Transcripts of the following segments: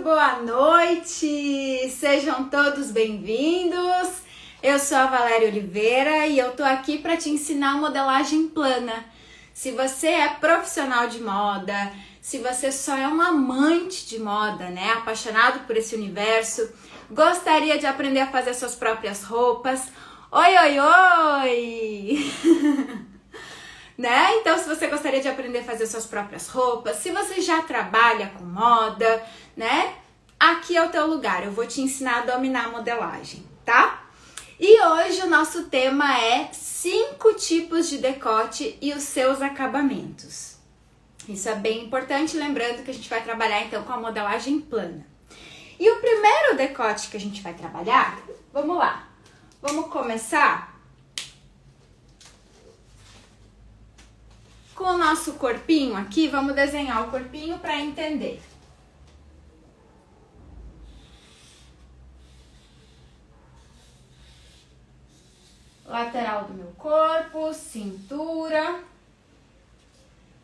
boa noite! Sejam todos bem-vindos! Eu sou a Valéria Oliveira e eu tô aqui para te ensinar modelagem plana. Se você é profissional de moda, se você só é um amante de moda, né? Apaixonado por esse universo, gostaria de aprender a fazer suas próprias roupas. Oi, oi, oi! Né? Então, se você gostaria de aprender a fazer suas próprias roupas, se você já trabalha com moda, né? Aqui é o teu lugar, eu vou te ensinar a dominar a modelagem, tá? E hoje o nosso tema é 5 tipos de decote e os seus acabamentos. Isso é bem importante, lembrando que a gente vai trabalhar então com a modelagem plana. E o primeiro decote que a gente vai trabalhar, vamos lá, vamos começar com o nosso corpinho aqui. Vamos desenhar o corpinho para entender. Lateral do meu corpo, cintura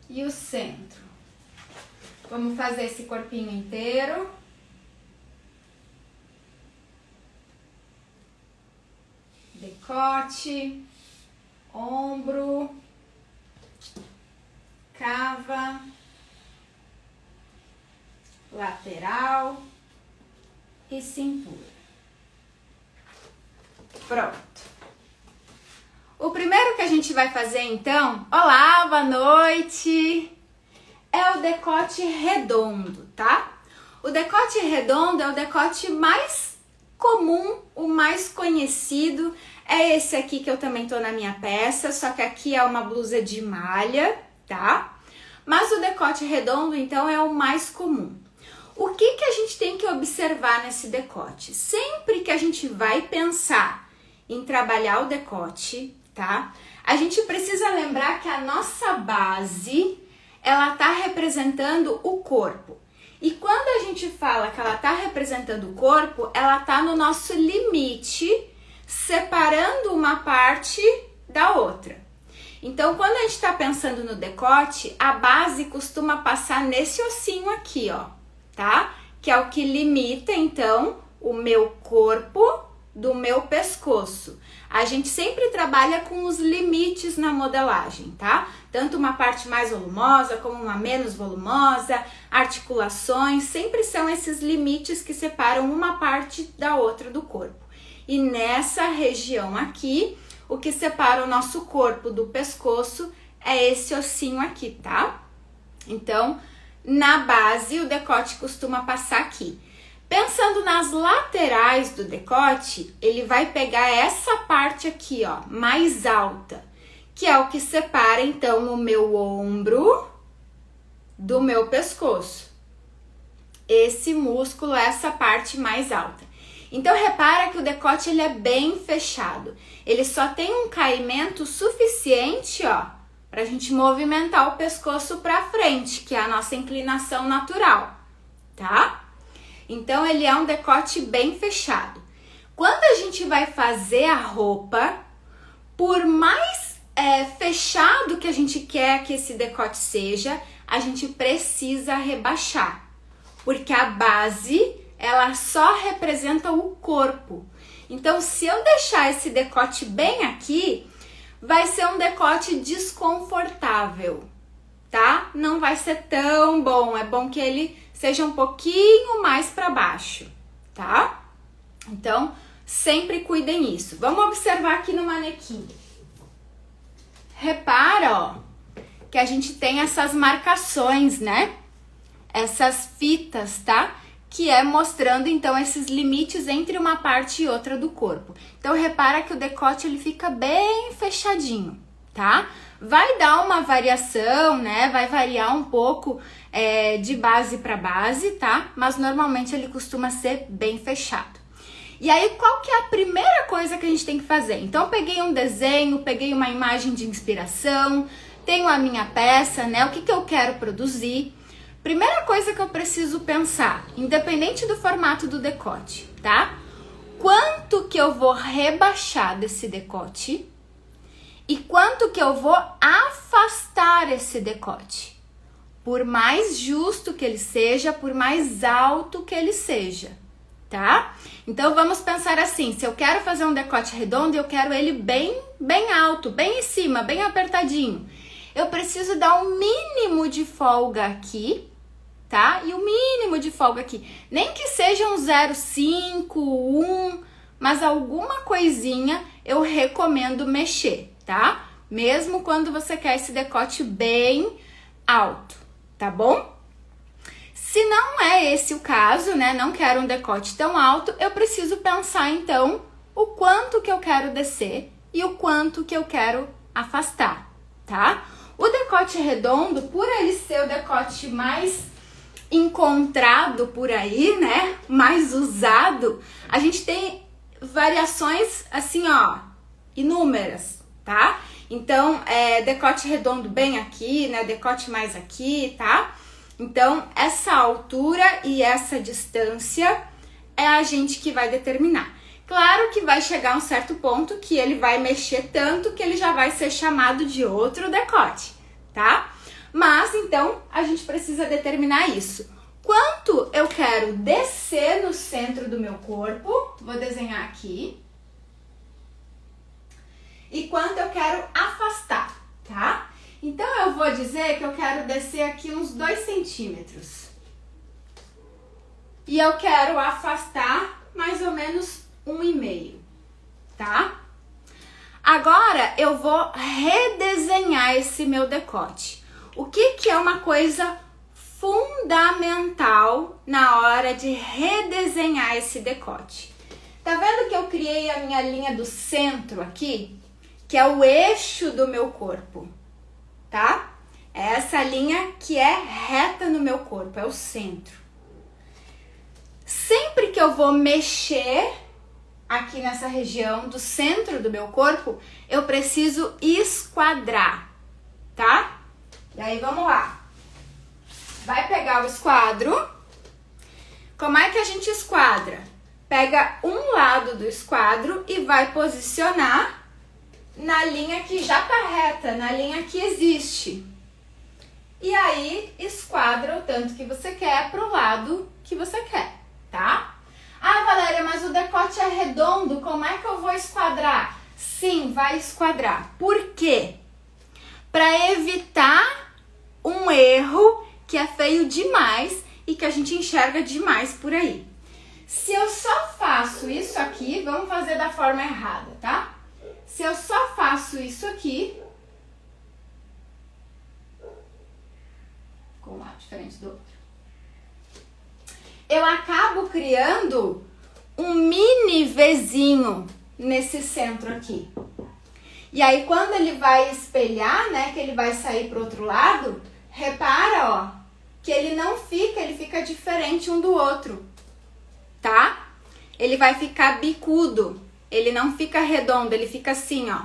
e o centro. Vamos fazer esse corpinho inteiro. Decote, ombro, cava, lateral e cintura. Pronto. O primeiro que a gente vai fazer então, olá, boa noite, é o decote redondo, tá? O decote redondo é o decote mais comum, o mais conhecido, é esse aqui que eu também tô na minha peça, só que aqui é uma blusa de malha, tá? Mas o decote redondo, então, é o mais comum. O que a gente tem que observar nesse decote? Sempre que a gente vai pensar em trabalhar o decote, tá? A gente precisa lembrar que a nossa base, ela tá representando o corpo. E quando a gente fala que ela tá representando o corpo, ela tá no nosso limite, separando uma parte da outra. Então, quando a gente tá pensando no decote, a base costuma passar nesse ossinho aqui, ó, tá? Que é o que limita, então, o meu corpo do meu pescoço. A gente sempre trabalha com os limites na modelagem, tá? Tanto uma parte mais volumosa como uma menos volumosa, articulações, sempre são esses limites que separam uma parte da outra do corpo. E nessa região aqui, o que separa o nosso corpo do pescoço é esse ossinho aqui, tá? Então, na base, o decote costuma passar aqui. Pensando nas laterais do decote, ele vai pegar essa parte aqui, ó, mais alta, que é o que separa, então, o meu ombro do meu pescoço. Esse músculo é essa parte mais alta. Então, repara que o decote, ele é bem fechado. Ele só tem um caimento suficiente, ó, pra gente movimentar o pescoço pra frente, que é a nossa inclinação natural, tá? Então, ele é um decote bem fechado. Quando a gente vai fazer a roupa, por mais fechado que a gente quer que esse decote seja, a gente precisa rebaixar, porque a base, ela só representa o corpo. Então, se eu deixar esse decote bem aqui, vai ser um decote desconfortável, tá? Não vai ser tão bom, é bom que ele seja um pouquinho mais para baixo, tá? Então, sempre cuidem nisso. Vamos observar aqui no manequim. Repara, ó, que a gente tem essas marcações, né? Essas fitas, tá? Que é mostrando, então, esses limites entre uma parte e outra do corpo. Então, repara que o decote, ele fica bem fechadinho, tá? Vai dar uma variação, né? Vai variar um pouco de base para base, tá? Mas normalmente ele costuma ser bem fechado. E aí, qual que é a primeira coisa que a gente tem que fazer? Então, eu peguei um desenho, peguei uma imagem de inspiração, tenho a minha peça, né? O que eu quero produzir? Primeira coisa que eu preciso pensar, independente do formato do decote, tá? Quanto que eu vou rebaixar desse decote e quanto que eu vou afastar esse decote? por mais justo que ele seja, por mais alto que ele seja, tá? Então vamos pensar assim, se eu quero fazer um decote redondo, eu quero ele bem alto, bem em cima, bem apertadinho. Eu preciso dar um mínimo de folga aqui, tá? E o mínimo de folga aqui, nem que seja um 0,5, 1, mas alguma coisinha eu recomendo mexer, tá? Mesmo quando você quer esse decote bem alto, tá bom? Se não é esse o caso, né, não quero um decote tão alto, eu preciso pensar então o quanto que eu quero descer e o quanto que eu quero afastar, tá? O decote redondo, por ele ser o decote mais encontrado por aí, né, mais usado, a gente tem variações assim, ó, inúmeras, tá? Então, decote redondo bem aqui, né, decote mais aqui, tá? Então, essa altura e essa distância é a gente que vai determinar. Claro que vai chegar um certo ponto que ele vai mexer tanto que ele já vai ser chamado de outro decote, tá? Mas, então, a gente precisa determinar isso. Quanto eu quero descer no centro do meu corpo, vou desenhar aqui. E quanto eu quero afastar, tá? Então, eu vou dizer que eu quero descer aqui uns 2 centímetros. E eu quero afastar mais ou menos 1,5, tá? Agora, eu vou redesenhar esse meu decote. O que é uma coisa fundamental na hora de redesenhar esse decote? Tá vendo que eu criei a minha linha do centro aqui? Que é o eixo do meu corpo, tá? É essa linha que é reta no meu corpo, é o centro. Sempre que eu vou mexer aqui nessa região do centro do meu corpo, eu preciso esquadrar, tá? E aí, vamos lá. Vai pegar o esquadro. Como é que a gente esquadra? Pega um lado do esquadro e vai posicionar na linha que já tá reta, na linha que existe. E aí, esquadra o tanto que você quer pro lado que você quer, tá? Ah, Valéria, mas o decote é redondo, como é que eu vou esquadrar? Sim, vai esquadrar. Por quê? Para evitar um erro que é feio demais e que a gente enxerga demais por aí. Se eu só faço isso aqui, vamos fazer da forma errada, tá? Se eu só faço isso aqui, com um lado diferente do outro, eu acabo criando um mini Vzinho nesse centro aqui. E aí, quando ele vai espelhar, né, que ele vai sair pro outro lado, repara, ó, que ele não fica, ele fica diferente um do outro, tá? Ele vai ficar bicudo, ele não fica redondo, ele fica assim, ó.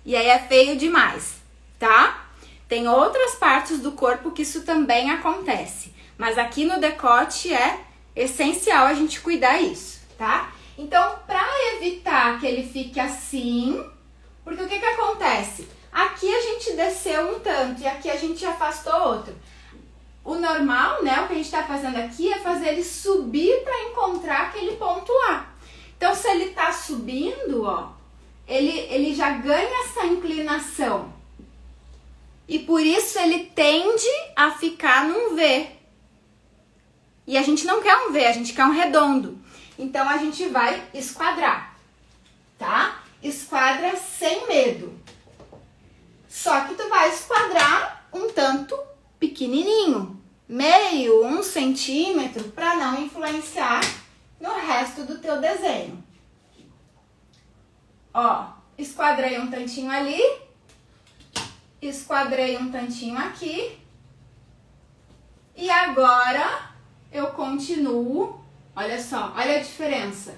E aí é feio demais, tá? Tem outras partes do corpo que isso também acontece, mas aqui no decote é essencial a gente cuidar isso, tá? Então, para evitar que ele fique assim, porque o que acontece? Aqui a gente desceu um tanto e aqui a gente afastou outro. O normal, né, o que a gente tá fazendo aqui é fazer ele subir para encontrar aquele ponto lá. Então, se ele tá subindo, ó, ele já ganha essa inclinação. E por isso ele tende a ficar num V. E a gente não quer um V, a gente quer um redondo. Então, a gente vai esquadrar, tá? Esquadra sem medo. Só que tu vai esquadrar um tanto pequenininho, meio, 1 centímetro, para não influenciar no resto do teu desenho. Ó, esquadrei um tantinho ali, esquadrei um tantinho aqui, e agora eu continuo, olha só, olha a diferença,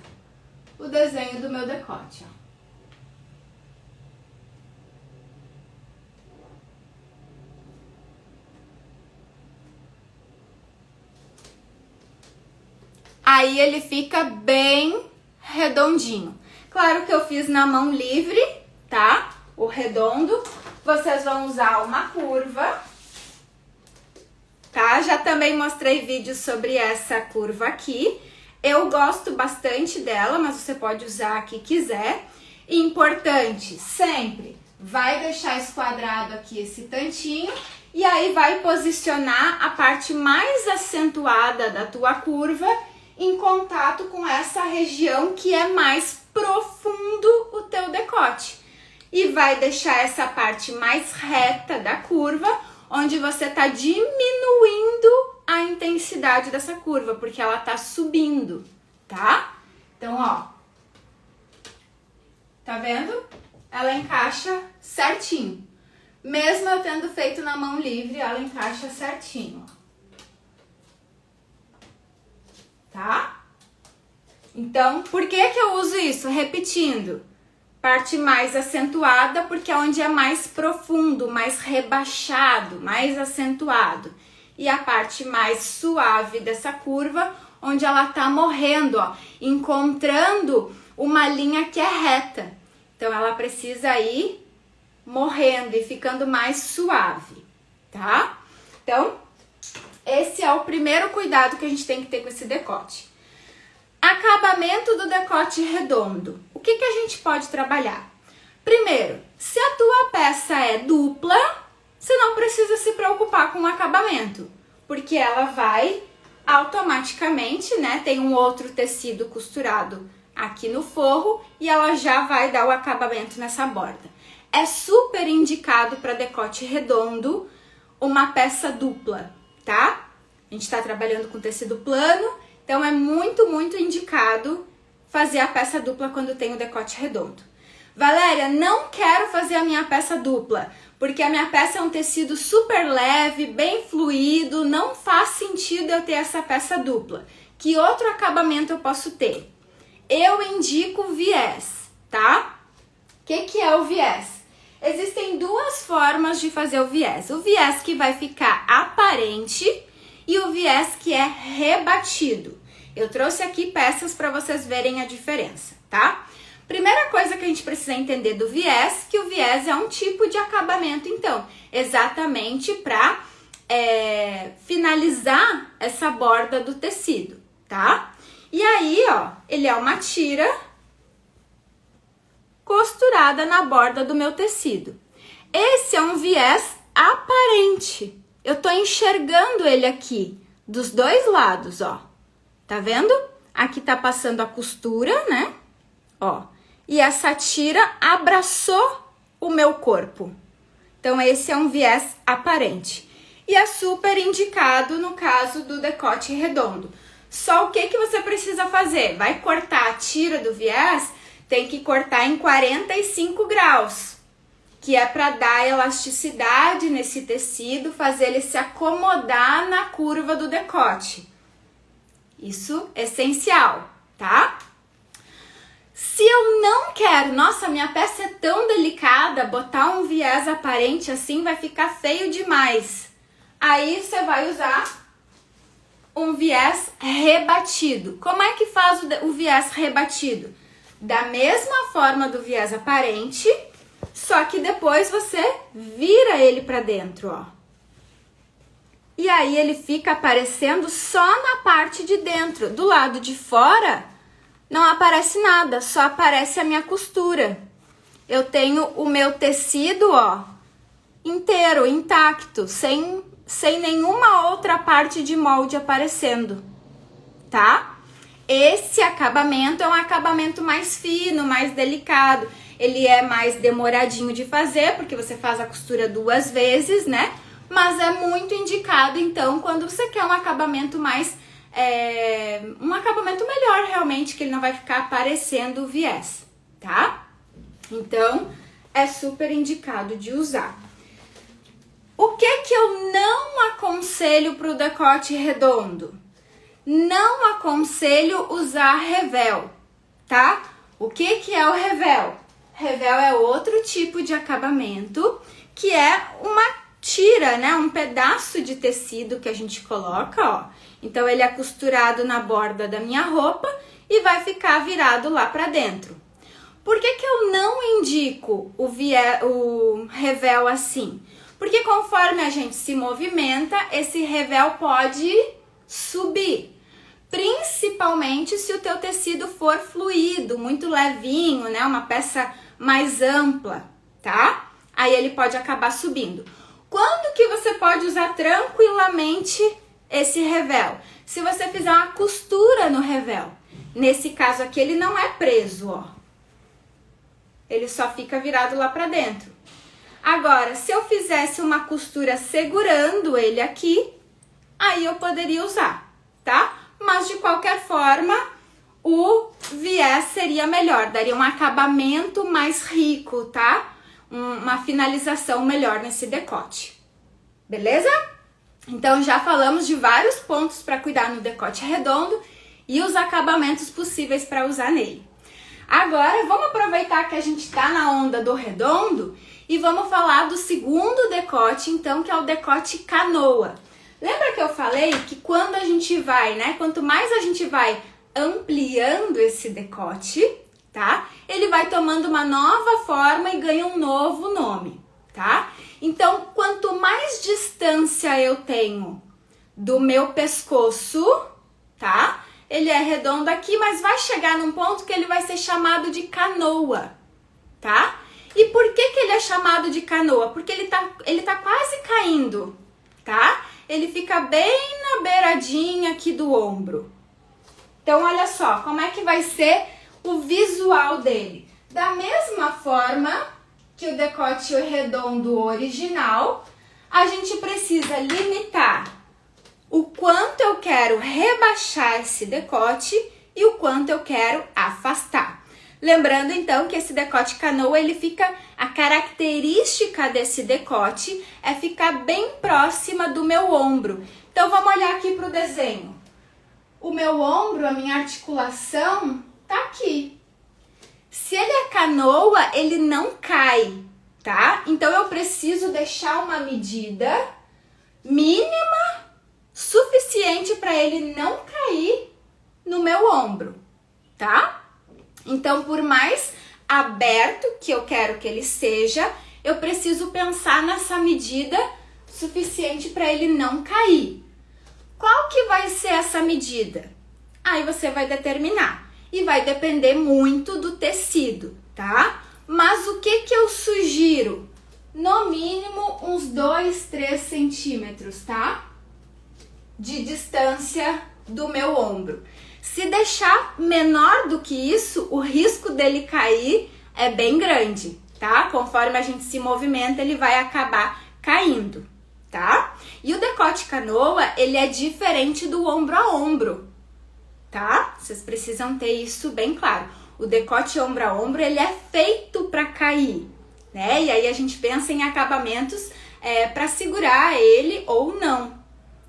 o desenho do meu decote, ó. Aí ele fica bem redondinho. Claro que eu fiz na mão livre, tá? O redondo, vocês vão usar uma curva, tá? Já também mostrei vídeos sobre essa curva aqui. Eu gosto bastante dela, mas você pode usar a que quiser. Importante, sempre vai deixar esquadrado aqui esse tantinho e aí vai posicionar a parte mais acentuada da tua curva em contato com essa região que é mais profundo o teu decote. E vai deixar essa parte mais reta da curva, onde você tá diminuindo a intensidade dessa curva, porque ela tá subindo, tá? Então, ó, tá vendo? Ela encaixa certinho. Mesmo eu tendo feito na mão livre, ela encaixa certinho, ó. Tá? Então, por que que eu uso isso? Repetindo, parte mais acentuada, porque é onde é mais profundo, mais rebaixado, mais acentuado. E a parte mais suave dessa curva, onde ela tá morrendo, ó, encontrando uma linha que é reta. Então, ela precisa ir morrendo e ficando mais suave, tá? Então, esse é o primeiro cuidado que a gente tem que ter com esse decote. Acabamento do decote redondo. O que que a gente pode trabalhar? Primeiro, se a tua peça é dupla, você não precisa se preocupar com o acabamento, porque ela vai automaticamente, né? Tem um outro tecido costurado aqui no forro e ela já vai dar o acabamento nessa borda. É super indicado para decote redondo uma peça dupla, tá? A gente tá trabalhando com tecido plano, então é muito, muito indicado fazer a peça dupla quando tem o decote redondo. Valéria, não quero fazer a minha peça dupla, porque a minha peça é um tecido super leve, bem fluido, não faz sentido eu ter essa peça dupla. Que outro acabamento eu posso ter? Eu indico o viés, tá? O que é o viés? Existem duas formas de fazer o viés. O viés que vai ficar aparente e o viés que é rebatido. Eu trouxe aqui peças para vocês verem a diferença, tá? Primeira coisa que a gente precisa entender do viés, que o viés é um tipo de acabamento, então, exatamente para finalizar essa borda do tecido, tá? E aí, ó, ele é uma tira costurada na borda do meu tecido. Esse é um viés aparente. Eu tô enxergando ele aqui, dos dois lados, ó. Tá vendo? Aqui tá passando a costura, né? Ó. E essa tira abraçou o meu corpo. Então, esse é um viés aparente. E é super indicado no caso do decote redondo. Só o que que você precisa fazer? Vai cortar a tira do viés, tem que cortar em 45 graus, que é para dar elasticidade nesse tecido, fazer ele se acomodar na curva do decote. Isso é essencial, tá? Se eu não quero, nossa, minha peça é tão delicada, botar um viés aparente assim vai ficar feio demais. Aí você vai usar um viés rebatido. Como é que faz o viés rebatido? Da mesma forma do viés aparente, só que depois você vira ele para dentro, ó. E aí ele fica aparecendo só na parte de dentro. Do lado de fora não aparece nada, só aparece a minha costura. Eu tenho o meu tecido, ó, inteiro, intacto, sem nenhuma outra parte de molde aparecendo, tá? Esse acabamento é um acabamento mais fino, mais delicado. Ele é mais demoradinho de fazer, porque você faz a costura 2 vezes, né? Mas é muito indicado, então, quando você quer um acabamento mais... um acabamento melhor, realmente, que ele não vai ficar aparecendo o viés, tá? Então, é super indicado de usar. O que eu não aconselho para o decote redondo? Não aconselho usar revel, tá? O que é o revel? Revel é outro tipo de acabamento, que é uma tira, né? Um pedaço de tecido que a gente coloca, ó. Então, ele é costurado na borda da minha roupa e vai ficar virado lá pra dentro. Por que que eu não indico o revel assim? Porque conforme a gente se movimenta, esse revel pode subir. Principalmente se o teu tecido for fluido, muito levinho, né? Uma peça mais ampla, tá? Aí ele pode acabar subindo. Quando que você pode usar tranquilamente esse revel? Se você fizer uma costura no revel. Nesse caso aqui ele não é preso, ó. Ele só fica virado lá pra dentro. Agora, se eu fizesse uma costura segurando ele aqui, aí eu poderia usar, tá? Mas de qualquer forma, o viés seria melhor, daria um acabamento mais rico, tá? Uma finalização melhor nesse decote. Beleza? Então já falamos de vários pontos para cuidar no decote redondo e os acabamentos possíveis para usar nele. Agora vamos aproveitar que a gente tá na onda do redondo e vamos falar do segundo decote, então, que é o decote canoa. Lembra que eu falei que quando a gente vai, né, quanto mais a gente vai ampliando esse decote, tá? Ele vai tomando uma nova forma e ganha um novo nome, tá? Então, quanto mais distância eu tenho do meu pescoço, tá? Ele é redondo aqui, mas vai chegar num ponto que ele vai ser chamado de canoa, tá? E por que que ele é chamado de canoa? Porque ele tá quase caindo, tá? Ele fica bem na beiradinha aqui do ombro. Então, olha só, como é que vai ser o visual dele. Da mesma forma que o decote redondo original, a gente precisa limitar o quanto eu quero rebaixar esse decote e o quanto eu quero afastar. Lembrando então que esse decote canoa, a característica desse decote é ficar bem próxima do meu ombro. Então vamos olhar aqui para o desenho. O meu ombro, a minha articulação, tá aqui. Se ele é canoa, ele não cai, tá? Então eu preciso deixar uma medida mínima suficiente para ele não cair no meu ombro, tá? Então, por mais aberto que eu quero que ele seja, eu preciso pensar nessa medida suficiente para ele não cair. Qual que vai ser essa medida? Aí você vai determinar. E vai depender muito do tecido, tá? Mas o que que eu sugiro? No mínimo uns 2, 3 centímetros, tá? De distância do meu ombro. Se deixar menor do que isso, o risco dele cair é bem grande, tá? Conforme a gente se movimenta, ele vai acabar caindo, tá? E o decote canoa, ele é diferente do ombro a ombro, tá? Vocês precisam ter isso bem claro. O decote ombro a ombro, ele é feito para cair, né? E aí a gente pensa em acabamentos para segurar ele ou não,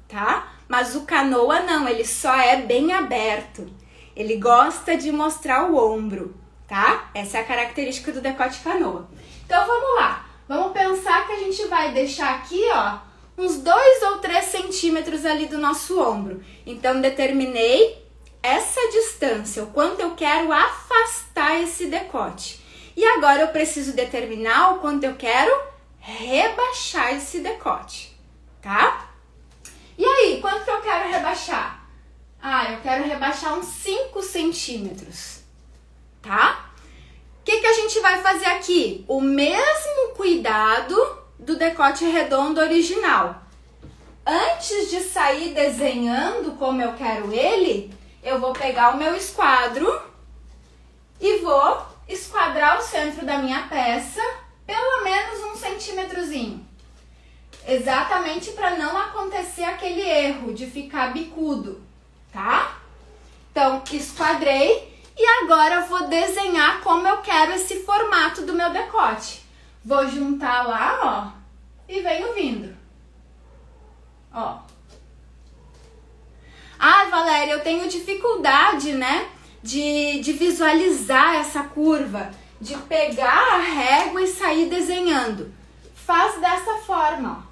tá? Mas o canoa não, ele só é bem aberto. Ele gosta de mostrar o ombro, tá? Essa é a característica do decote canoa. Então vamos lá. Vamos pensar que a gente vai deixar aqui, ó, uns 2 ou 3 centímetros ali do nosso ombro. Então determinei essa distância, o quanto eu quero afastar esse decote. E agora eu preciso determinar o quanto eu quero rebaixar esse decote, tá? E aí, quanto que eu quero rebaixar? Ah, eu quero rebaixar uns 5 centímetros, tá? O que que a gente vai fazer aqui? O mesmo cuidado do decote redondo original. Antes de sair desenhando como eu quero ele, eu vou pegar o meu esquadro e vou esquadrar o centro da minha peça, pelo menos 1 centímetrozinho. Exatamente para não acontecer aquele erro de ficar bicudo, tá? Então, esquadrei e agora eu vou desenhar como eu quero esse formato do meu decote. Vou juntar lá, ó, e venho vindo. Ó. Ah, Valéria, eu tenho dificuldade, né, de visualizar essa curva, de pegar a régua e sair desenhando. Faz dessa forma, ó.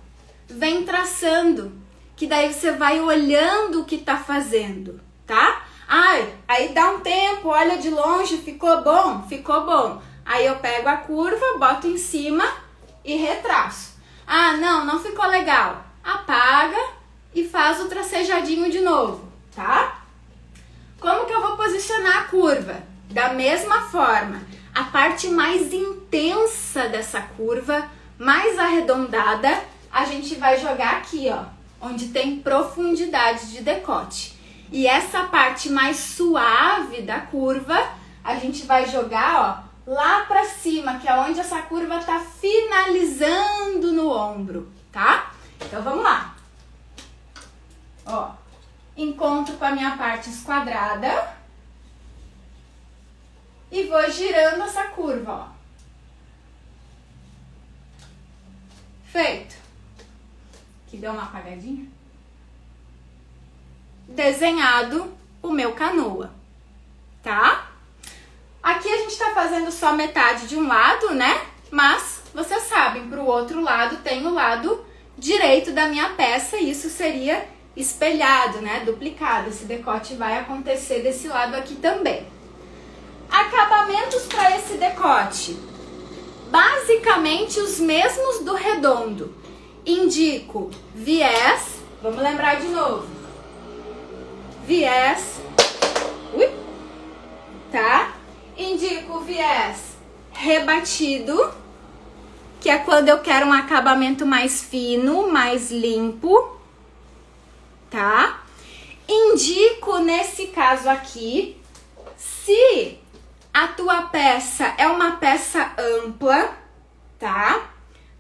Vem traçando, que daí você vai olhando o que tá fazendo, tá? Ai, aí dá um tempo, olha de longe, ficou bom? Ficou bom. Aí eu pego a curva, boto em cima e retraço. Ah, não ficou legal. Apaga e faz o tracejadinho de novo, tá? Como que eu vou posicionar a curva? Da mesma forma, a parte mais intensa dessa curva, mais arredondada, a gente vai jogar aqui, ó, onde tem profundidade de decote. E essa parte mais suave da curva, a gente vai jogar, ó, lá pra cima, que é onde essa curva tá finalizando no ombro, tá? Então vamos lá. Ó, encontro com a minha parte esquadrada e vou girando essa curva, ó. Feito. Aqui deu uma apagadinha. Desenhado o meu canoa, tá? Aqui a gente tá fazendo só metade de um lado, né? Mas vocês sabem, pro outro lado tem o lado direito da minha peça e isso seria espelhado, né? Duplicado. Esse decote vai acontecer desse lado aqui também. Acabamentos para esse decote. Basicamente os mesmos do redondo. Indico viés, vamos lembrar de novo. Viés, tá? Indico viés rebatido, que é quando eu quero um acabamento mais fino, mais limpo, tá? Indico nesse caso aqui, se a tua peça é uma peça ampla, tá?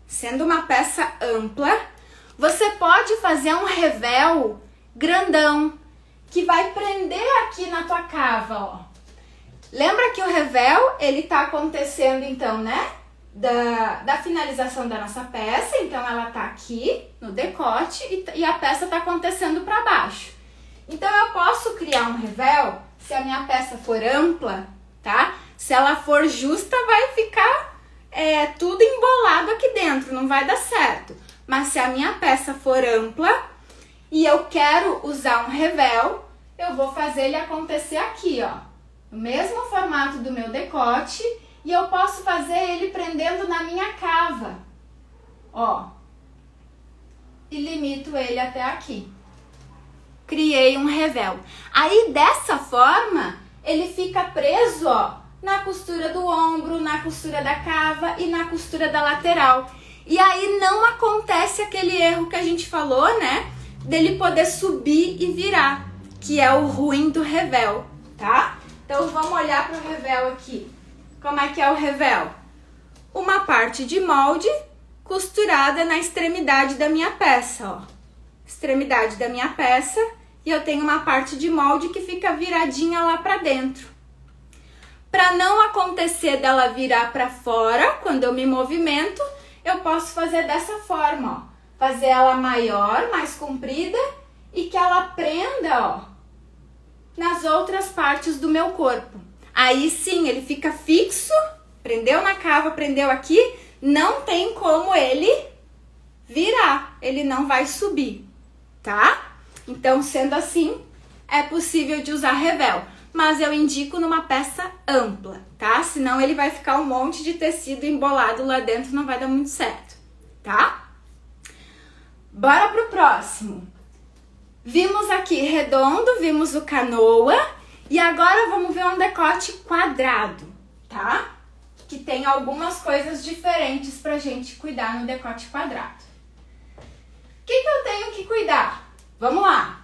Sendo uma peça ampla, você pode fazer um revel grandão, que vai prender aqui na tua cava, ó. Lembra que o revel, ele tá acontecendo então, né? Da finalização da nossa peça, então ela tá aqui no decote e a peça tá acontecendo para baixo. Então eu posso criar um revel, se a minha peça for ampla, tá? Se ela for justa, vai ficar tudo embolado aqui dentro, não vai dar certo. Mas se a minha peça for ampla e eu quero usar um revel, eu vou fazer ele acontecer aqui, ó. No mesmo formato do meu decote, e eu posso fazer ele prendendo na minha cava, ó. E limito ele até aqui. Criei um revel. Aí, dessa forma, ele fica preso, ó, na costura do ombro, na costura da cava e na costura da lateral. E aí não acontece aquele erro que a gente falou, né? Dele poder subir e virar, que é o ruim do revel, tá? Então vamos olhar para o revel aqui. Como é que é o revel? Uma parte de molde costurada na extremidade da minha peça, ó. Extremidade da minha peça, e eu tenho uma parte de molde que fica viradinha lá para dentro. Para não acontecer dela virar para fora, quando eu me movimento, eu posso fazer dessa forma, ó. Fazer ela maior, mais comprida, e que ela prenda, ó, nas outras partes do meu corpo. Aí sim, ele fica fixo, prendeu na cava, prendeu aqui, não tem como ele virar, ele não vai subir, tá? Então, sendo assim, é possível de usar revel, mas eu indico numa peça ampla, tá? Senão ele vai ficar um monte de tecido embolado lá dentro, não vai dar muito certo, tá? Bora pro próximo. Vimos aqui redondo, vimos o canoa e agora vamos ver um decote quadrado, tá? Que tem algumas coisas diferentes pra gente cuidar no decote quadrado. O que eu tenho que cuidar? Vamos lá.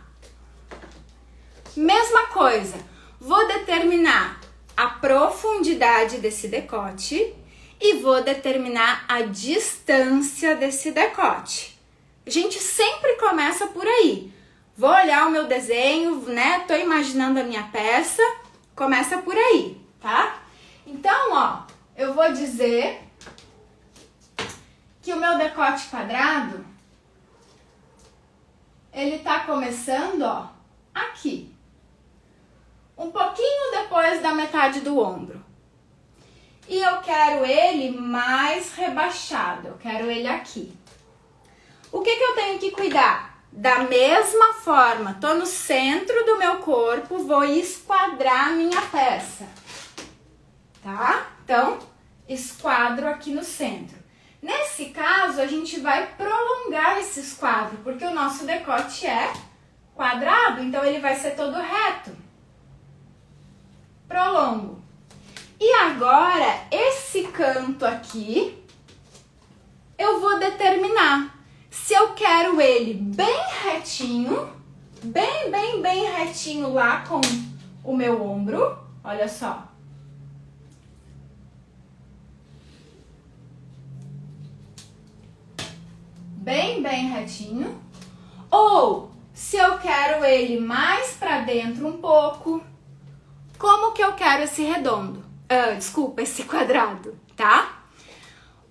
Mesma coisa, vou determinar a profundidade desse decote e vou determinar a distância desse decote. A gente sempre começa por aí. Vou olhar o meu desenho, né? Tô imaginando a minha peça. Começa por aí, tá? Então, ó, eu vou dizer que o meu decote quadrado, ele tá começando, ó, aqui. Um pouquinho depois da metade do ombro. E eu quero ele mais rebaixado, eu quero ele aqui. O que eu tenho que cuidar? Da mesma forma, tô no centro do meu corpo, vou esquadrar a minha peça, tá? Então, esquadro aqui no centro. Nesse caso, a gente vai prolongar esse esquadro, porque o nosso decote é quadrado, então ele vai ser todo reto. Prolongo. E agora, esse canto aqui, eu vou determinar se eu quero ele bem retinho, bem retinho lá com o meu ombro, olha só. Bem retinho. Ou se eu quero ele mais pra dentro um pouco, como que eu quero esse redondo? Desculpa, esse quadrado, tá?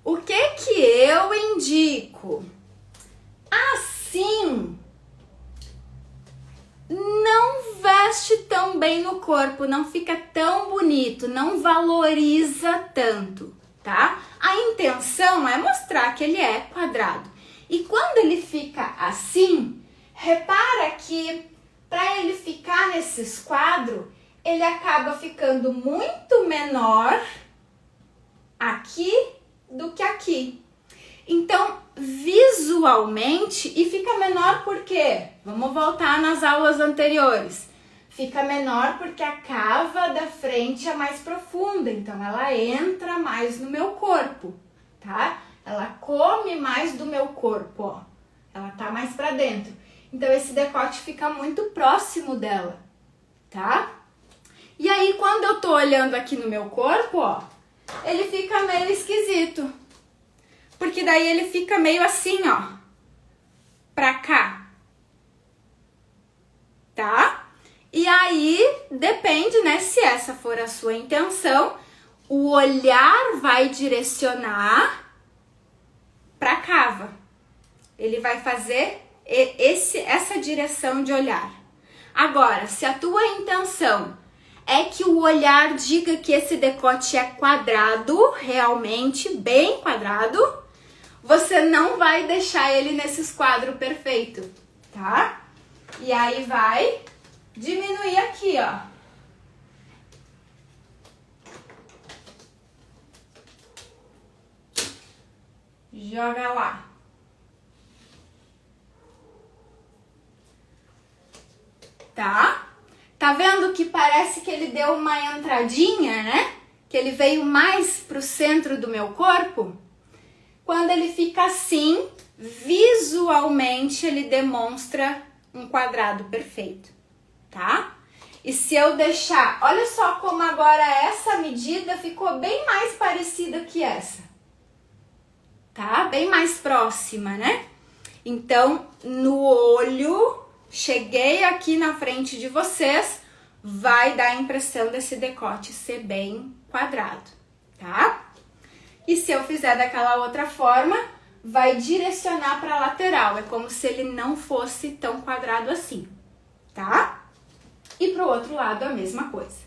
O que eu indico? Assim, não veste tão bem no corpo, não fica tão bonito, não valoriza tanto, tá? A intenção é mostrar que ele é quadrado. E quando ele fica assim, repara que para ele ficar nesse esquadro, ele acaba ficando muito menor aqui do que aqui. Então, visualmente, e fica menor por quê? Vamos voltar nas aulas anteriores. Fica menor porque a cava da frente é mais profunda, então ela entra mais no meu corpo, tá? Ela come mais do meu corpo, ó. Ela tá mais pra dentro. Então, esse decote fica muito próximo dela, tá? E aí, quando eu tô olhando aqui no meu corpo, ó, ele fica meio esquisito. Porque daí ele fica meio assim, ó, pra cá, tá? E aí, depende, né, se essa for a sua intenção, o olhar vai direcionar pra cava. Ele vai fazer essa direção de olhar. Agora, se a tua intenção é que o olhar diga que esse decote é quadrado, realmente bem quadrado, você não vai deixar ele nesse esquadro perfeito, tá? E aí vai diminuir aqui, ó. Joga lá. Tá? Tá vendo que parece que ele deu uma entradinha, né? Que ele veio mais pro centro do meu corpo? Quando ele fica assim, visualmente ele demonstra um quadrado perfeito, tá? E se eu deixar, olha só como agora essa medida ficou bem mais parecida que essa, tá? Bem mais próxima, né? Então, no olho, cheguei aqui na frente de vocês, vai dar a impressão desse decote ser bem quadrado, tá? E se eu fizer daquela outra forma, vai direcionar para a lateral. É como se ele não fosse tão quadrado assim, tá? E pro outro lado a mesma coisa.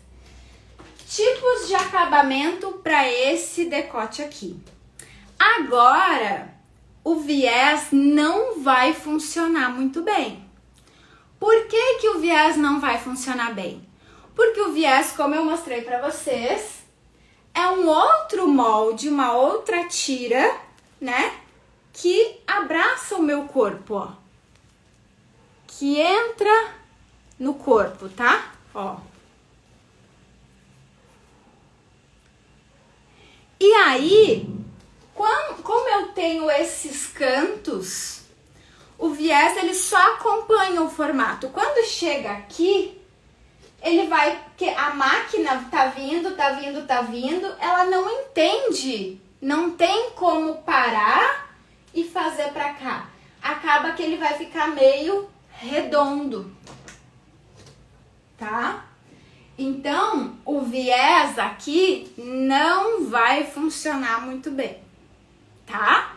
Tipos de acabamento para esse decote aqui. Agora, o viés não vai funcionar muito bem. Por que que o viés não vai funcionar bem? Porque o viés, como eu mostrei para vocês, é um outro molde, uma outra tira, né? Que abraça o meu corpo, ó. Que entra no corpo, tá? Ó. E aí, como eu tenho esses cantos, o viés ele só acompanha o formato. Quando chega aqui, ele vai, porque a máquina tá vindo, ela não entende, não tem como parar e fazer pra cá. Acaba que ele vai ficar meio redondo, tá? Então, o viés aqui não vai funcionar muito bem, tá?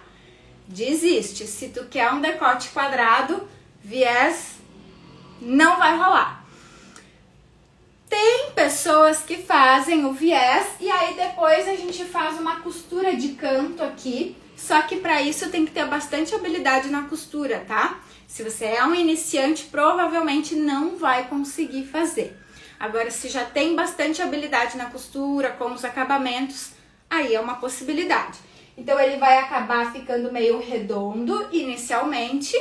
Desiste. Se tu quer um decote quadrado, viés não vai rolar. Tem pessoas que fazem o viés e aí depois a gente faz uma costura de canto aqui, só que para isso tem que ter bastante habilidade na costura, tá? Se você é um iniciante, provavelmente não vai conseguir fazer. Agora, se já tem bastante habilidade na costura, com os acabamentos, aí é uma possibilidade. Então, ele vai acabar ficando meio redondo inicialmente,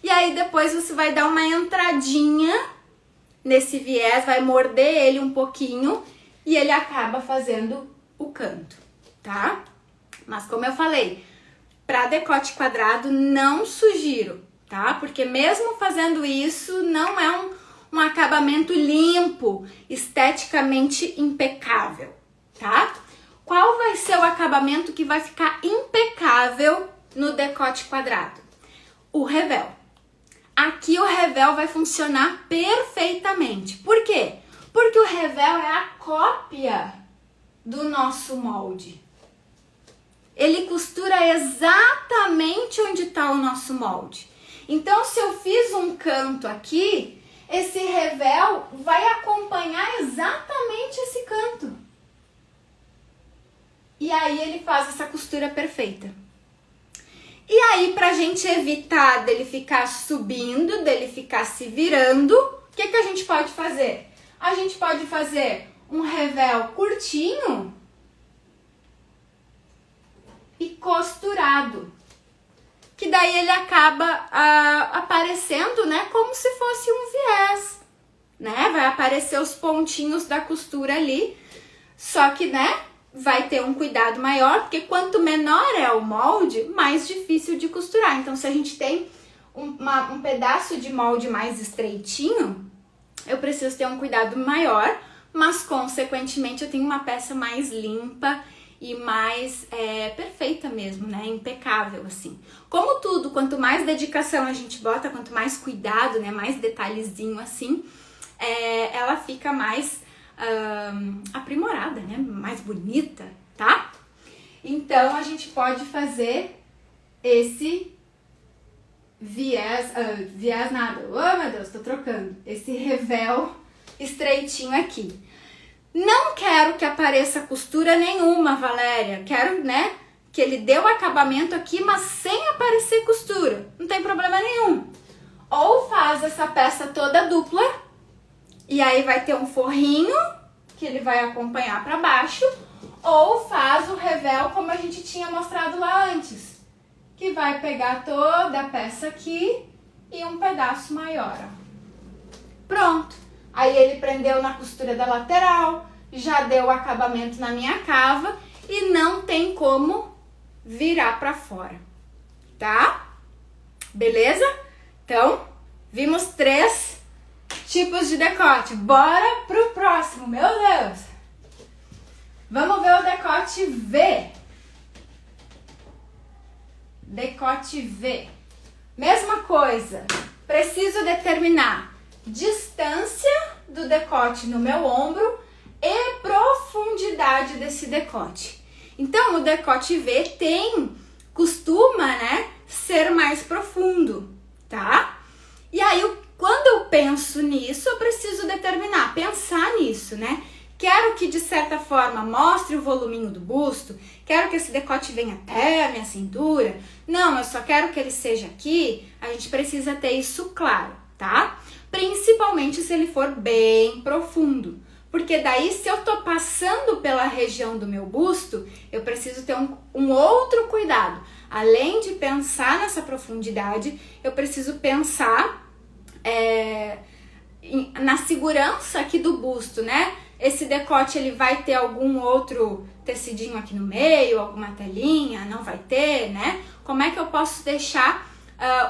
e aí depois você vai dar uma entradinha nesse viés, vai morder ele um pouquinho, e ele acaba fazendo o canto, tá? Mas como eu falei, para decote quadrado não sugiro, tá? Porque mesmo fazendo isso, não é um acabamento limpo, esteticamente impecável, tá? Qual vai ser o acabamento que vai ficar impecável no decote quadrado? O revel. Aqui o revel vai funcionar perfeitamente. Por quê? Porque o revel é a cópia do nosso molde. Ele costura exatamente onde está o nosso molde. Então, se eu fiz um canto aqui, esse revel vai acompanhar exatamente esse canto. E aí ele faz essa costura perfeita. E aí, pra gente evitar dele ficar subindo, dele ficar se virando, o que a gente pode fazer? A gente pode fazer um revel curtinho e costurado. Que daí ele acaba aparecendo, né, como se fosse um viés, né? Vai aparecer os pontinhos da costura ali, só que, né, vai ter um cuidado maior, porque quanto menor é o molde, mais difícil de costurar. Então, se a gente tem um pedaço de molde mais estreitinho, eu preciso ter um cuidado maior, mas, consequentemente, eu tenho uma peça mais limpa e mais perfeita mesmo, né? Impecável, assim. Como tudo, quanto mais dedicação a gente bota, quanto mais cuidado, né? Mais detalhezinho, assim, ela fica mais aprimorada, né? Mais bonita, tá? Então, a gente pode fazer esse viés nada. Oh, meu Deus, tô trocando. Esse revel estreitinho aqui. Não quero que apareça costura nenhuma, Valéria. Quero, né, que ele dê o acabamento aqui, mas sem aparecer costura. Não tem problema nenhum. Ou faz essa peça toda dupla, e aí vai ter um forrinho, que ele vai acompanhar para baixo, ou faz o revel como a gente tinha mostrado lá antes, que vai pegar toda a peça aqui e um pedaço maior, ó. Pronto. Aí ele prendeu na costura da lateral, já deu o acabamento na minha cava e não tem como virar para fora, tá? Beleza? Então, vimos 3 tipos de decote. Bora pro próximo, meu Deus! Vamos ver o decote V. Decote V. Mesma coisa, preciso determinar distância do decote no meu ombro e profundidade desse decote. Então, o decote V costuma, né, ser mais profundo, tá? E aí, quando eu penso nisso, eu preciso pensar nisso, né? Quero que, de certa forma, mostre o voluminho do busto, quero que esse decote venha até a minha cintura. Não, eu só quero que ele seja aqui. A gente precisa ter isso claro, tá? Principalmente se ele for bem profundo. Porque daí, se eu tô passando pela região do meu busto, eu preciso ter um outro cuidado. Além de pensar nessa profundidade, eu preciso pensar na segurança aqui do busto, né? Esse decote, ele vai ter algum outro tecidinho aqui no meio, alguma telinha? Não vai ter, né? Como é que eu posso deixar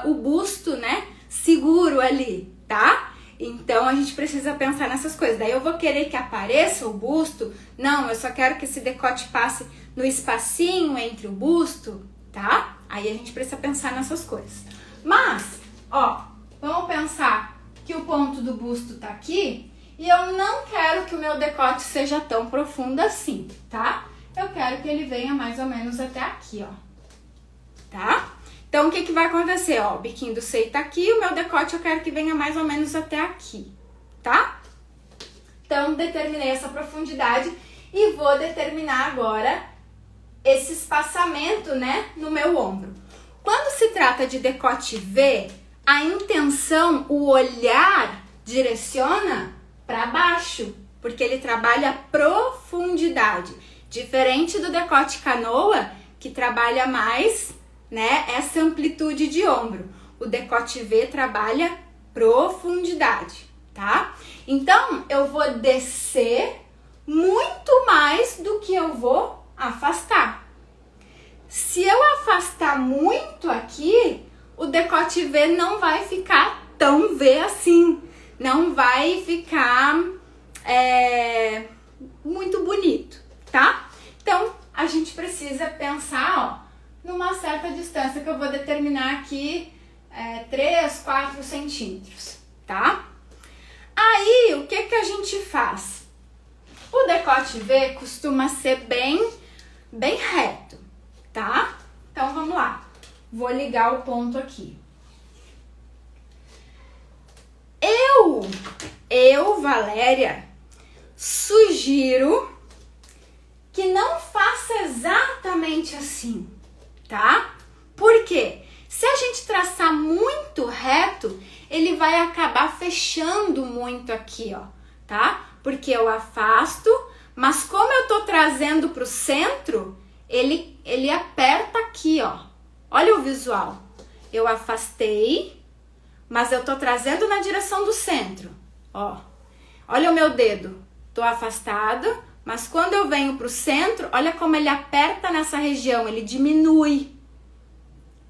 o busto, né, seguro ali, tá? Então, a gente precisa pensar nessas coisas. Daí eu vou querer que apareça o busto? Não, eu só quero que esse decote passe no espacinho entre o busto, tá? Aí a gente precisa pensar nessas coisas. Mas, ó, vamos pensar que o ponto do busto tá aqui e eu não quero que o meu decote seja tão profundo assim, tá? Eu quero que ele venha mais ou menos até aqui, ó, tá? Então, o que vai acontecer? Ó, o biquinho do seio tá aqui, o meu decote eu quero que venha mais ou menos até aqui, tá? Então, determinei essa profundidade e vou determinar agora esse espaçamento, né, no meu ombro. Quando se trata de decote V, a intenção, o olhar direciona para baixo, porque ele trabalha profundidade, diferente do decote canoa, que trabalha mais, né, essa amplitude de ombro. O decote V trabalha profundidade, tá? Então, eu vou descer muito mais do que eu vou afastar. Se eu afastar muito aqui, o decote V não vai ficar tão V assim. Não vai ficar muito bonito, tá? Então, a gente precisa pensar, ó, numa certa distância que eu vou determinar aqui, 3, 4 centímetros, tá? Aí, o que que a gente faz? O decote V costuma ser bem reto, tá? Então, vamos lá. Vou ligar o ponto aqui. Eu, Valéria, sugiro que não faça exatamente assim, tá? Por quê? Se a gente traçar muito reto, ele vai acabar fechando muito aqui, ó, tá? Porque eu afasto, mas como eu tô trazendo pro centro, ele aperta aqui, ó. Olha o visual. Eu afastei, mas eu tô trazendo na direção do centro, ó. Olha o meu dedo. Tô afastado, mas quando eu venho pro centro, olha como ele aperta nessa região, ele diminui,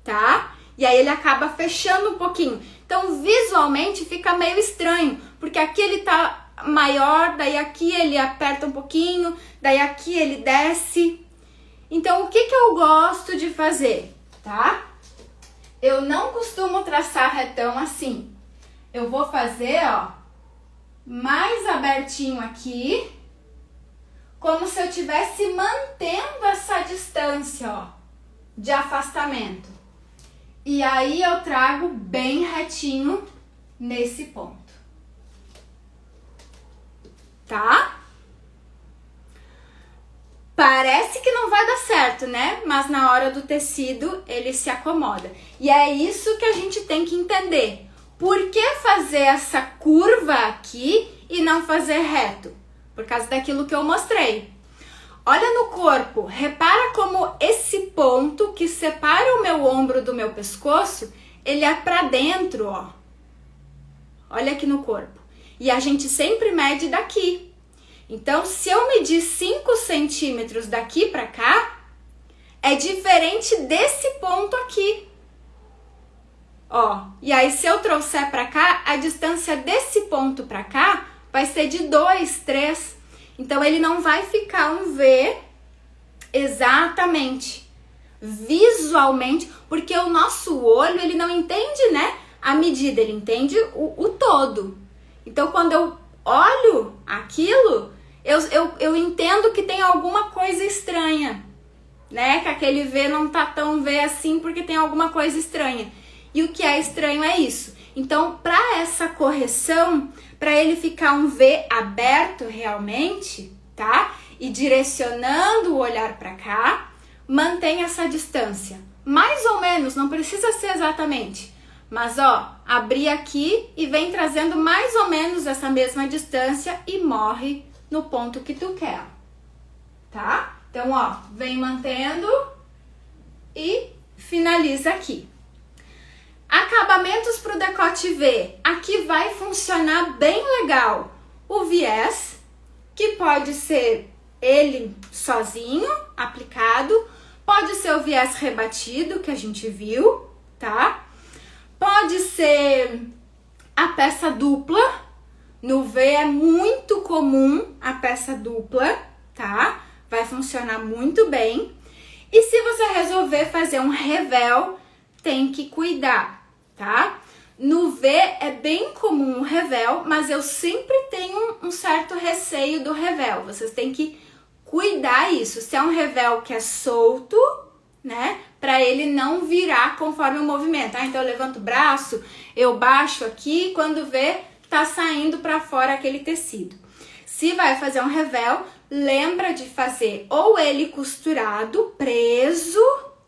tá? E aí ele acaba fechando um pouquinho. Então, visualmente fica meio estranho, porque aqui ele tá maior, daí aqui ele aperta um pouquinho, daí aqui ele desce. Então, o que que eu gosto de fazer, tá? Eu não costumo traçar retão assim. Eu vou fazer, ó, mais abertinho aqui, como se eu estivesse mantendo essa distância, ó, de afastamento. E aí eu trago bem retinho nesse ponto. Tá? Parece que não vai dar certo, né? Mas na hora do tecido ele se acomoda. E é isso que a gente tem que entender. Por que fazer essa curva aqui e não fazer reto? Por causa daquilo que eu mostrei. Olha no corpo, repara como esse ponto que separa o meu ombro do meu pescoço, ele é pra dentro, ó. Olha aqui no corpo. E a gente sempre mede daqui. Então, se eu medir 5 centímetros daqui pra cá, é diferente desse ponto aqui. Ó, e aí se eu trouxer pra cá, a distância desse ponto pra cá vai ser de 2, 3. Então, ele não vai ficar um V exatamente, visualmente, porque o nosso olho, ele não entende, né, a medida, ele entende o todo. Então, quando eu olho aquilo, eu entendo que tem alguma coisa estranha, né, que aquele V não tá tão V assim porque tem alguma coisa estranha. E o que é estranho é isso. Então, para essa correção, para ele ficar um V aberto realmente, tá? E direcionando o olhar para cá, mantém essa distância. Mais ou menos, não precisa ser exatamente. Mas, ó, abri aqui e vem trazendo mais ou menos essa mesma distância e morre no ponto que tu quer, tá? Então, ó, vem mantendo e finaliza aqui. Acabamentos para o decote V. Aqui vai funcionar bem legal o viés, que pode ser ele sozinho, aplicado. Pode ser o viés rebatido, que a gente viu, tá? Pode ser a peça dupla. No V é muito comum a peça dupla, tá? Vai funcionar muito bem. E se você resolver fazer um revel, tem que cuidar, tá? No V é bem comum o revel, mas eu sempre tenho um certo receio do revel. Vocês têm que cuidar isso. Se é um revel que é solto, né? Para ele não virar conforme o movimento. Ah, então eu levanto o braço, eu baixo aqui, quando vê, tá saindo para fora aquele tecido. Se vai fazer um revel, lembra de fazer ou ele costurado, preso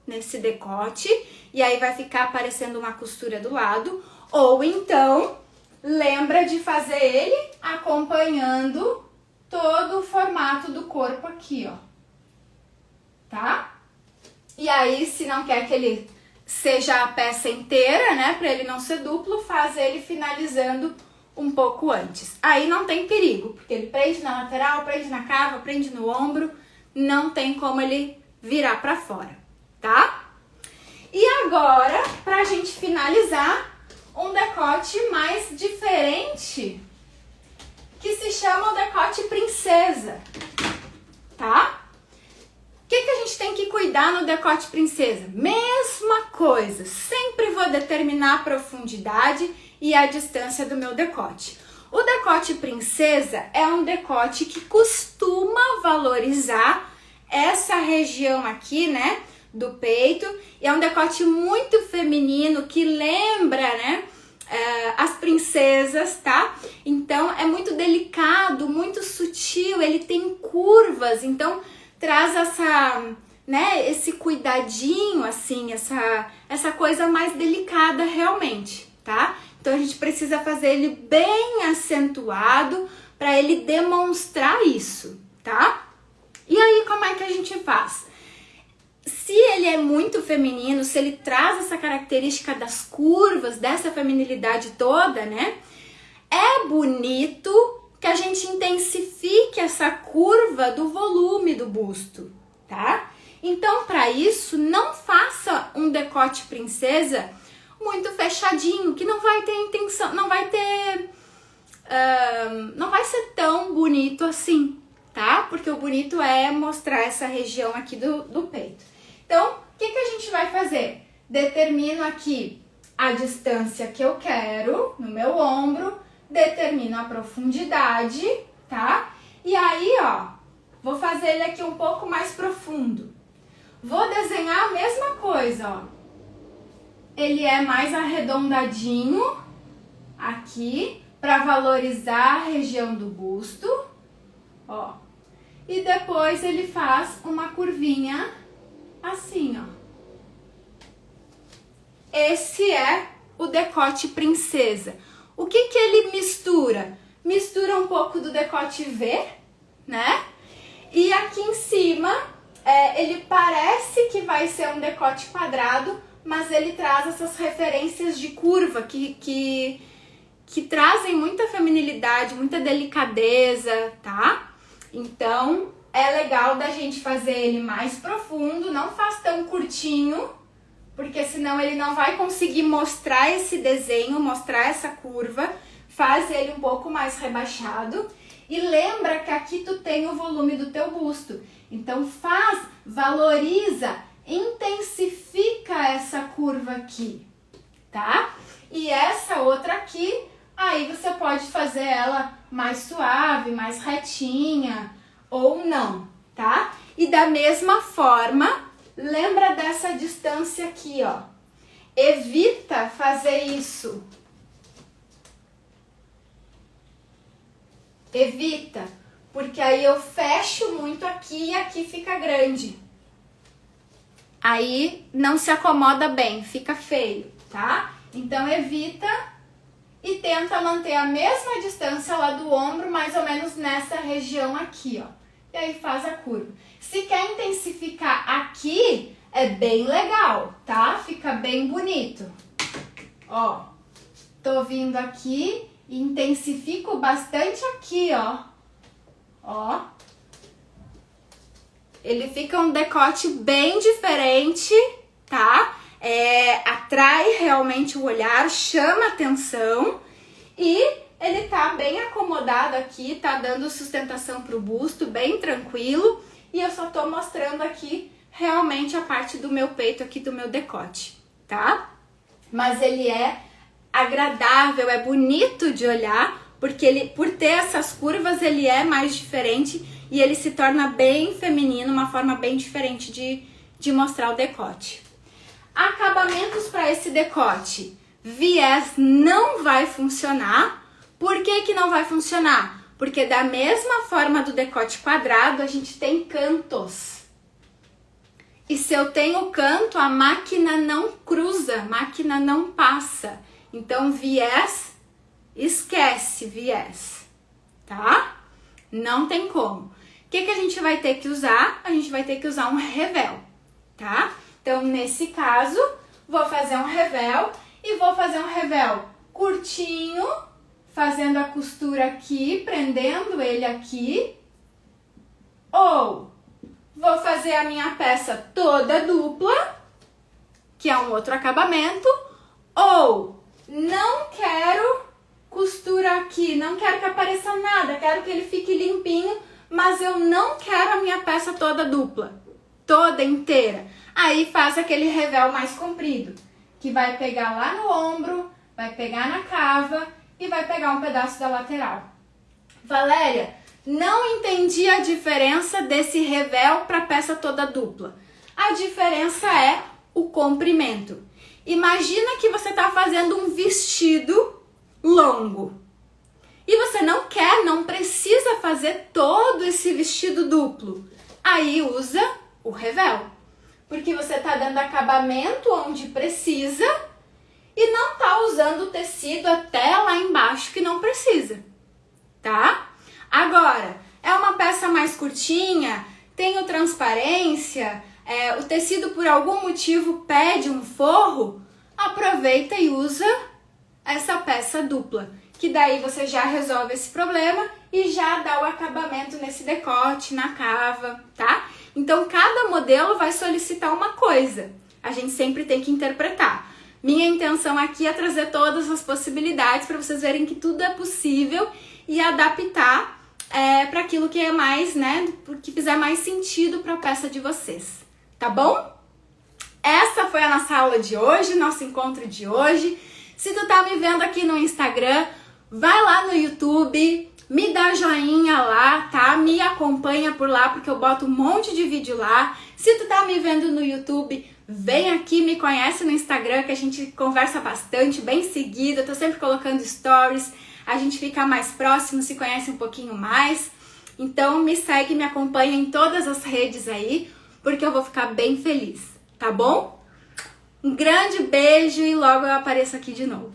nesse decote, e aí vai ficar aparecendo uma costura do lado, Ou então, lembra de fazer ele acompanhando todo o formato do corpo aqui, ó. Tá? E aí, se não quer que ele seja a peça inteira, né, para ele não ser duplo, faz ele finalizando um pouco antes. Aí não tem perigo, porque ele prende na lateral, prende na cava, prende no ombro, não tem como ele virar para fora, tá? E agora, pra gente finalizar, um decote mais diferente, que se chama o decote princesa, tá? O que a gente tem que cuidar no decote princesa? Mesma coisa, sempre vou determinar a profundidade e a distância do meu decote. O decote princesa é um decote que costuma valorizar essa região aqui, né, do peito, e é um decote muito feminino que lembra, né, as princesas, tá? Então é muito delicado, muito sutil, ele tem curvas, então traz essa, né, esse cuidadinho, assim, essa coisa mais delicada realmente, tá? Então a gente precisa fazer ele bem acentuado para ele demonstrar isso, tá? E aí como é que a gente faz? Se ele é muito feminino, se ele traz essa característica das curvas, dessa feminilidade toda, né? É bonito que a gente intensifique essa curva do volume do busto, tá? Então, para isso, não faça um decote princesa muito fechadinho, que não vai ter intenção, não vai ser tão bonito assim, tá? Porque o bonito é mostrar essa região aqui do peito. Então, o que a gente vai fazer? Determino aqui a distância que eu quero no meu ombro, determino a profundidade, tá? E aí, ó, vou fazer ele aqui um pouco mais profundo. Vou desenhar a mesma coisa, ó. Ele é mais arredondadinho aqui, para valorizar a região do busto, ó. E depois ele faz uma curvinha assim, ó. Esse é o decote princesa. O que ele mistura? Mistura um pouco do decote V, né? E aqui em cima, ele parece que vai ser um decote quadrado, mas ele traz essas referências de curva que trazem muita feminilidade, muita delicadeza, tá? Então, é legal da gente fazer ele mais profundo, não faz tão curtinho, porque senão ele não vai conseguir mostrar esse desenho, mostrar essa curva. Faz ele um pouco mais rebaixado e lembra que aqui tu tem o volume do teu busto. Então valoriza, intensifica essa curva aqui, tá? E essa outra aqui, aí você pode fazer ela mais suave, mais retinha ou não, tá? E da mesma forma, lembra dessa distância aqui, ó. Evita fazer isso. Evita, porque aí eu fecho muito aqui e aqui fica grande. Aí não se acomoda bem, fica feio, tá? Então evita e tenta manter a mesma distância lá do ombro, mais ou menos nessa região aqui, ó. E aí faz a curva. Se quer intensificar aqui, é bem legal, tá? Fica bem bonito. Ó, tô vindo aqui e intensifico bastante aqui, ó. Ó. Ele fica um decote bem diferente, tá? Atrai realmente o olhar, chama atenção e ele tá bem acomodado aqui, tá dando sustentação pro busto, bem tranquilo. E eu só tô mostrando aqui realmente a parte do meu peito aqui, do meu decote, tá? Mas ele é agradável, é bonito de olhar, porque ele, por ter essas curvas, ele é mais diferente e ele se torna bem feminino, uma forma bem diferente de mostrar o decote. Acabamentos para esse decote. Viés não vai funcionar. Por que não vai funcionar? Porque da mesma forma do decote quadrado, a gente tem cantos. E se eu tenho canto, a máquina não cruza, a máquina não passa. Então, viés, esquece viés, tá? Não tem como. O que a gente vai ter que usar? A gente vai ter que usar um revel, tá? Então, nesse caso, vou fazer um revel e vou fazer um revel curtinho, fazendo a costura aqui, prendendo ele aqui. Ou vou fazer a minha peça toda dupla, que é um outro acabamento. Ou não quero costura aqui, não quero que apareça nada, quero que ele fique limpinho, mas eu não quero a minha peça toda dupla, toda inteira. Aí faz aquele revel mais comprido, que vai pegar lá no ombro, vai pegar na cava e vai pegar um pedaço da lateral. Valéria, não entendi a diferença desse revel para peça toda dupla. A diferença é o comprimento. Imagina que você está fazendo um vestido longo e você não precisa fazer todo esse vestido duplo. Aí usa o revel, porque você está dando acabamento onde precisa e não está usando o tecido até lá embaixo que não precisa, tá? Agora, é uma peça mais curtinha, tem transparência, o tecido por algum motivo pede um forro, aproveita e usa essa peça dupla, que daí você já resolve esse problema e já dá o acabamento nesse decote, na cava, tá? Então, cada modelo vai solicitar uma coisa, a gente sempre tem que interpretar. Minha intenção aqui é trazer todas as possibilidades para vocês verem que tudo é possível e adaptar para aquilo que é mais, né, que fizer mais sentido para a peça de vocês, tá bom? Essa foi a nossa aula de hoje, nosso encontro de hoje. Se tu tá me vendo aqui no Instagram, vai lá no YouTube, me dá joinha lá, tá? Me acompanha por lá, porque eu boto um monte de vídeo lá. Se tu tá me vendo no YouTube, vem aqui, me conhece no Instagram, que a gente conversa bastante, bem seguido. Eu tô sempre colocando stories, a gente fica mais próximo, se conhece um pouquinho mais. Então me segue, me acompanha em todas as redes aí, porque eu vou ficar bem feliz, tá bom? Um grande beijo e logo eu apareço aqui de novo.